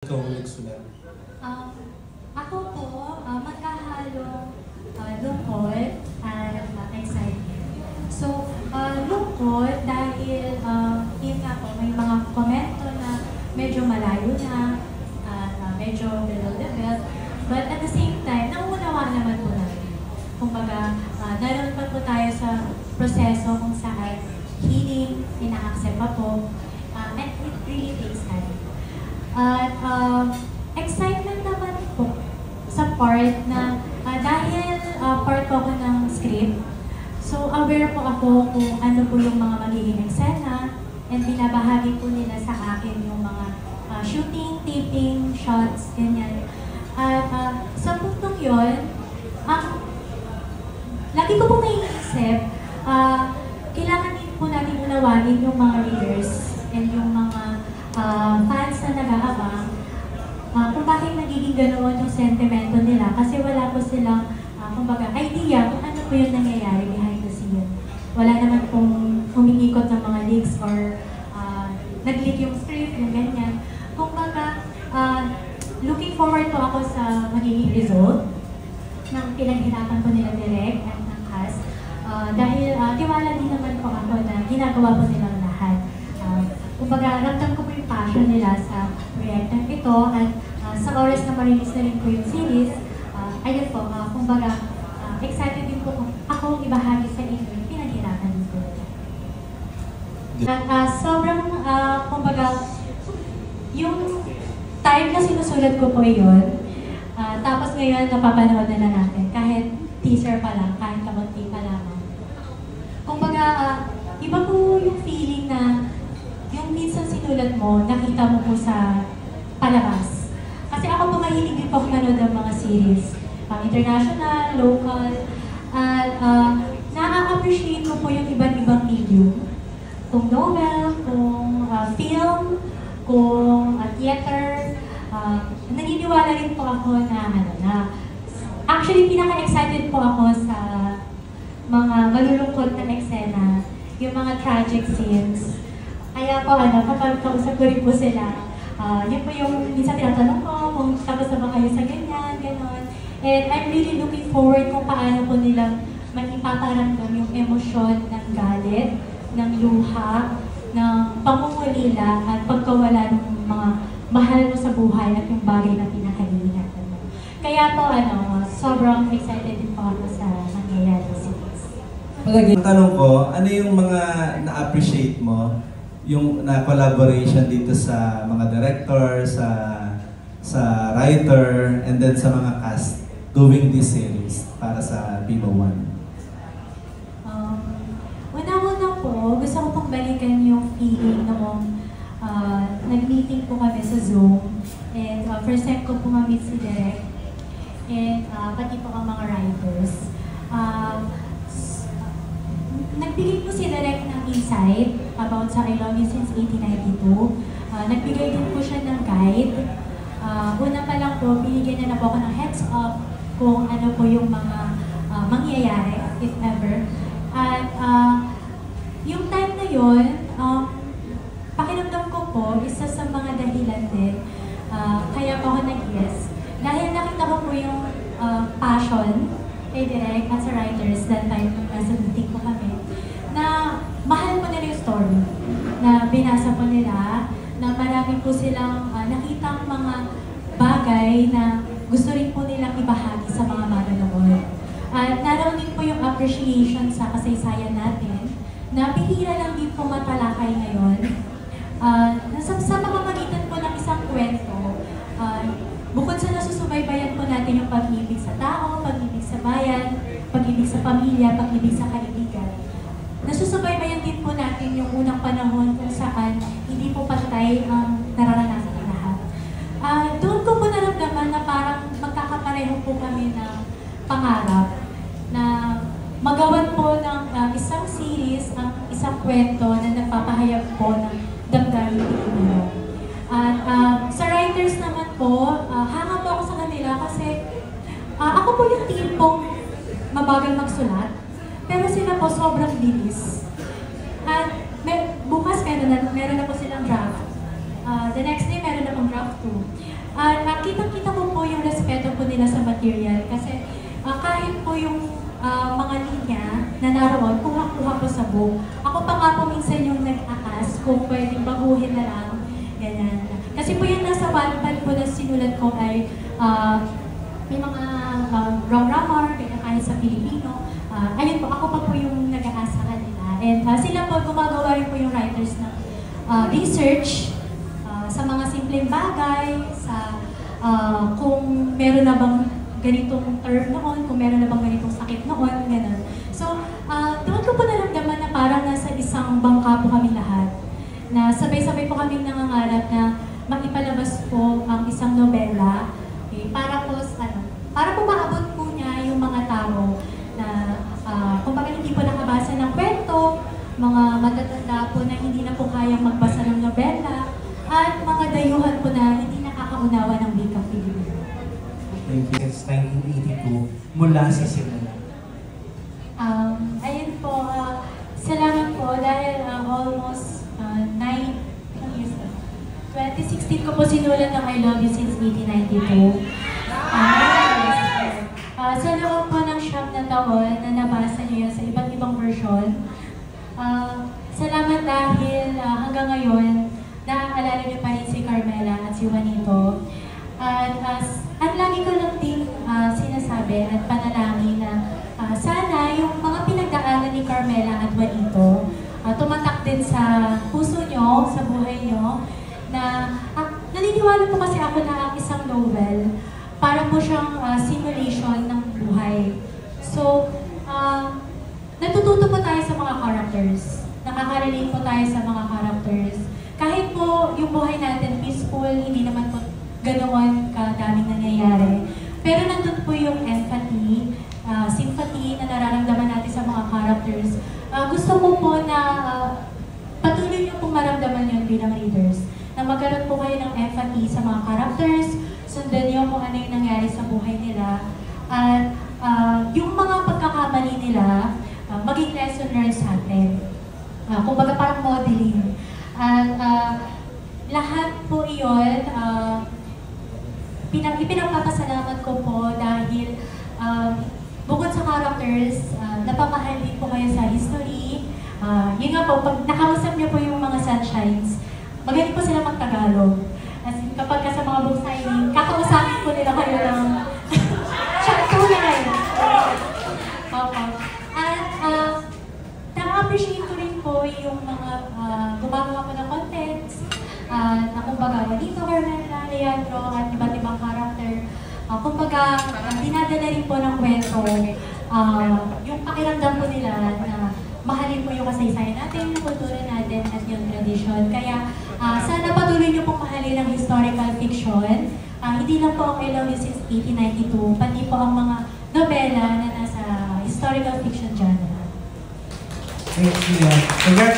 Ikaw nagsulat. Um, Ako po, magkahalong lungkot at excitement. So, lungkot dahil yun nga po, may mga komento na medyo malayo na, medyo below the belt. But at the same time, nauunawaan naman po natin. Kumbaga, naroon pa po tayo sa proseso kung saan healing, ina-accept pa po, and it really takes time. At excitement naman po sa part na dahil part po ako ng script, so aware po ako kung ano po yung mga magiging eksena and binabahagi po nila sa akin yung mga shooting, taping, shots, ganyan. At sa puntong yun, lagi ko po naiisip, kailangan din po natin unawain yung mga readers and yung mga fans na nag-aabang kung bakit nagiging ganoon yung sentimento nila kasi wala po silang kumbaga idea kung ano po yung nangyayari behind the scene. Wala naman pong humiikot ng mga leaks or nag-leak yung script, yung ganyan. Kumbaga, looking forward po ako sa magiging result ng pinaghirapan po nila direct at ng cast. Dahil tiwala din naman po ako na ginagawa po nilang lahat. Kumbaga, ramdam ko po yung passion nila sa proyektong ito at sa oras na ma-release na rin po yung series, ayun po, kumbaga, excited din po akong ibahagi sa inyo yung pinaghirapan din po. Sobrang, kumbaga, yung time na sinusulat ko po yun, tapos ngayon napapanood na natin, kahit teaser pa lang, kahit kamunti pa lamang. Kumbaga, iba po yung feeling na yung minsan sinulat mo, nakita mo po sa palabas. Kasi ako po mahilig din po ako manood ng mga series. International, local, at na-appreciate ko po yung iba't-ibang medium. Kung novel, kung film, kung theater. Naniniwala rin po ako na actually pinaka-excited po ako sa mga malulungkot na eksena, yung mga tragic scenes. Kaya po, kapag kausap ko rin po sila, yun po yung minsan tinatanong ko kung tapos na ba kayo sa ganyan, gano'n. And I'm really looking forward kung paano po nilang maipaparamdam yung emosyon ng galit, ng luha, ng pangungulila at pagkawala ng mga mahal mo sa buhay at yung bagay na pinakahihinatan mo. Kaya po, sobrang excited din po ako sa nangyayari sa series. Ang tanong ko, ano yung mga na-appreciate mo yung na-collaboration dito sa mga director, sa writer, and then sa mga cast doing this series para sa Viva One? Una-una po, gusto ko pong balikan yung feeling noong nag-meeting po kami sa Zoom. And first time ko po ma-meet si Direk and pati po ang mga writers. Nagbigay po si Direk ng insight about sa I Love You Since 1892. Nagbigay din po siya ng guide. Una pa lang po, binigyan niya na po ako ng heads up kung ano po yung mga mangyayari, if ever. At yung time na yun, pakiramdam ko po, isa sa mga dahilan din, kaya po ako nag-yes. Dahil nakita ko po yung passion kay Direk at sa writers that time nung nasa meeting po kami, na mahal po nila yung story, na binasa po nila, na marami po silang nakitang mga bagay na gusto rin po nilang ibahagi sa mga manonood. At naroon din po yung appreciation sa kasaysayan natin, na bihira lang din po matalakay ngayon. Sa pamamagitan po ng isang kwento, bukod sa nasusubaybayan po natin yung pag-ibig sa tao, pag-ibig sa bayan, pag-ibig sa pamilya, pag-ibig sa kaibigan, nasusubaybayan din po natin yung unang panahon kung saan hindi po patay ang nararanasan ng lahat. Doon ko po naramdaman na parang magkakapareho po kami ng pangarap na magawan po ng isang series, ang isang kwento na nagpapahayag po ng damdamin Pilipino. At sa writers naman po, hanga po ako sa kanila kasi ako po yung tipong mabagal magsulat, pero sila po sobrang bilis. At bukas meron na po silang draft. The next day meron na pong draft. paragraph 2. Nakita-kita ko po yung respeto po nila sa material kasi kahit po yung mga linya na naroon, kuha-kuha po sa book. Ako pa nga po minsan yung nag-akas kung pwedeng baguhin na lang. Ganyan. Kasi po yung nasa Wattpad po na sinulat ko ay may mga wrong grammar, kahit sa Filipino. Ayun po, ako pa po yung nag-aas sa kanila. And sila po, gumagawa rin po yung writers ng research sa mga simpleng bagay, sa kung meron na bang ganitong term noon, kung meron na bang ganitong sakit noon, gano'n. So, doon ko po naramdaman na parang nasa isang bangka po kami lahat, na sabay-sabay po kami nangangarap na makipalabas po ang isang nobela, para po, para po maabot po niya yung mga tao na kung bakit hindi po nakabasa ng kwento, mga matatanda po na hindi na po kayang magbasa ng nobela, at mga dayuhan po na hindi nakakaunawa ng wikang Pilipino. Thank you. Since 1982, mula sa simula. Ayun po, salamat po dahil almost 9 years na. 2016 ko po sinulat ng I Love You since 1892. Sa loob po ng 9 na taon na nabasa niyo yan sa iba't ibang version, salamat dahil hanggang ngayon, naaalala niyo pa rin si Carmela at si Juanito. At ang lagi ko lang din sinasabi at panalangin na sana yung mga pinagdaanan ni Carmela at Juanito tumatak din sa puso nyo, sa buhay nyo, na naniniwala po kasi ako na ang isang novel, para po siyang simulation ng buhay. So, natututo po tayo sa mga characters. Nakaka-relate po tayo sa mga characters. Kahit po yung buhay natin peaceful, hindi naman po ganoon kadaming nangyayari. Pero nandun po yung empathy, sympathy na nararamdaman natin sa mga characters. Gusto ko po na patuloy niyo pong maramdaman yun bilang readers. Na magkaroon po kayo ng empathy sa mga characters, sundan niyo kung ano yung nangyari sa buhay nila, at yung mga pagkakamali nila, maging lesson learned sa atin. Kumbaga parang modeling. At lahat po iyon, pinagpapasalamat ko po dahil bukod sa characters, napamahal din po kayo sa history. Yun nga po, pag nakausap niyo po yung mga sunshines, magaling po sila mag-Tagalog. As in, kapag sa mga book signing, kakausapin po nila kayo ng tunay. Opo. At na-appreciate ko rin po yung mga gumagawa po ng contents, na kumbaga, Juanito, Carmela, Leandro, at iba't ibang character. Kumbaga, dinadala rin po ng kwento, yung pakiramdam po nila na mahalin po yung kasaysayan natin, yung kultura natin, at yung tradition. Kaya, sana patuloy niyo pong mahalin ang historical fiction. Hindi lang po ang I Love You since 1892, pati po ang mga nobela na nasa historical fiction genre. Thank you. Congratulations.